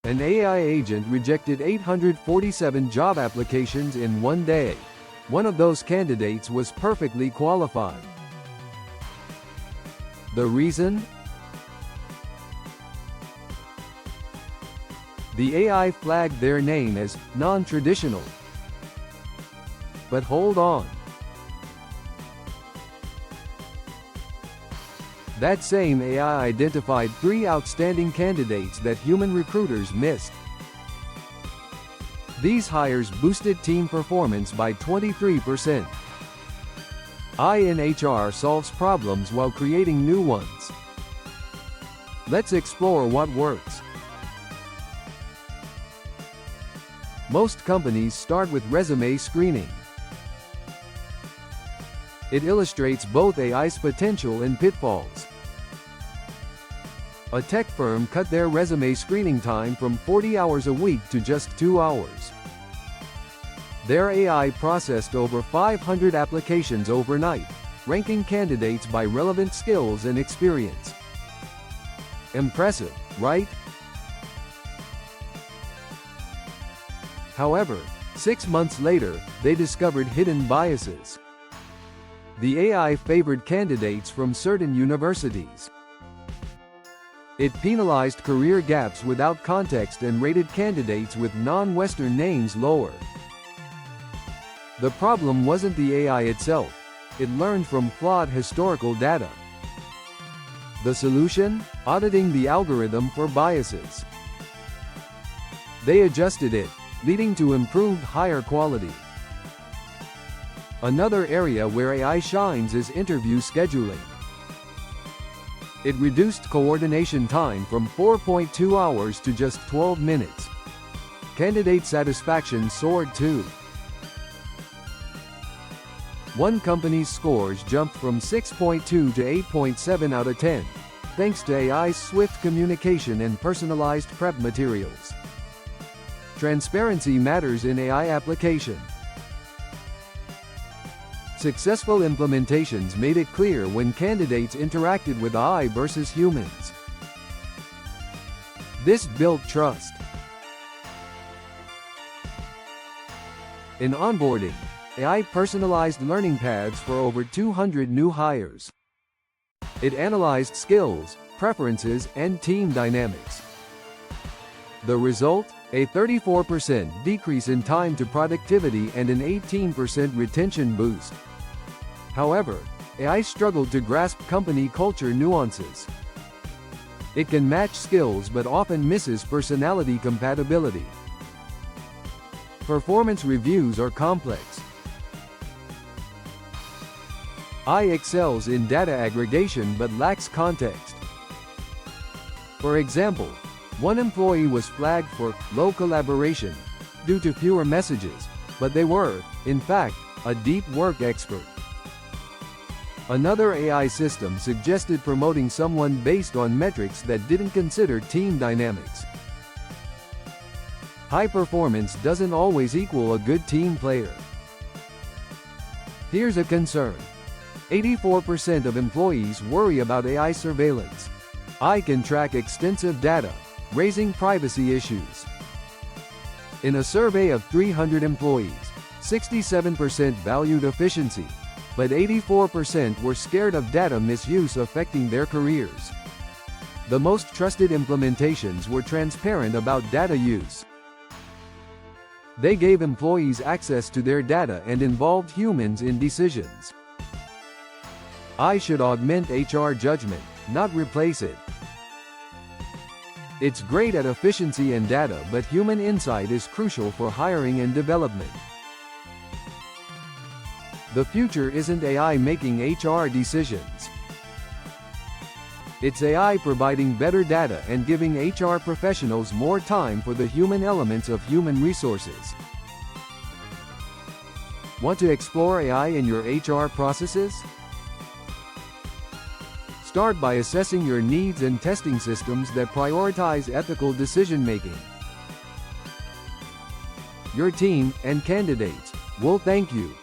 An AI agent rejected 847 job applications in one day. One of those candidates was perfectly qualified. The reason? The AI flagged their name as non-traditional. But hold on. That same AI identified 3 outstanding candidates that human recruiters missed. These hires boosted team performance by 23%. AI in HR solves problems while creating new ones. Let's explore what works. Most companies start with resume screening. It illustrates both AI's potential and pitfalls. A tech firm cut their resume screening time from 40 hours a week to just 2 hours. Their AI processed over 500 applications overnight, ranking candidates by relevant skills and experience. Impressive, right? However, 6 months later, they discovered hidden biases. The AI favored candidates from certain universities. It penalized career gaps without context and rated candidates with non-Western names lower. The problem wasn't the AI itself. It learned from flawed historical data. The solution? Auditing the algorithm for biases. They adjusted it, leading to improved higher quality. Another area where AI shines is interview scheduling. It reduced coordination time from 4.2 hours to just 12 minutes. Candidate satisfaction soared too. One company's scores jumped from 6.2 to 8.7 out of 10, thanks to AI's swift communication and personalized prep materials. Transparency matters in AI application. Successful implementations made it clear when candidates interacted with AI versus humans. This built trust. In onboarding, AI personalized learning paths for over 200 new hires. It analyzed skills, preferences, and team dynamics. The result? A 34% decrease in time to productivity and an 18% retention boost. However, AI struggled to grasp company culture nuances. It can match skills but often misses personality compatibility. Performance reviews are complex. AI excels in data aggregation but lacks context. For example, one employee was flagged for low collaboration due to fewer messages, but they were, in fact, a deep work expert. Another AI system suggested promoting someone based on metrics that didn't consider team dynamics. High performance doesn't always equal a good team player. Here's a concern. 84% of employees worry about AI surveillance. AI can track extensive data, raising privacy issues. In a survey of 300 employees, 67% valued efficiency, but 84% were scared of data misuse affecting their careers. The most trusted implementations were transparent about data use. They gave employees access to their data and involved humans in decisions. AI should augment HR judgment, not replace it. It's great at efficiency and data, but human insight is crucial for hiring and development. The future isn't AI making HR decisions. It's AI providing better data and giving HR professionals more time for the human elements of human resources. Want to explore AI in your HR processes? Start by assessing your needs and testing systems that prioritize ethical decision-making. Your team and candidates will thank you.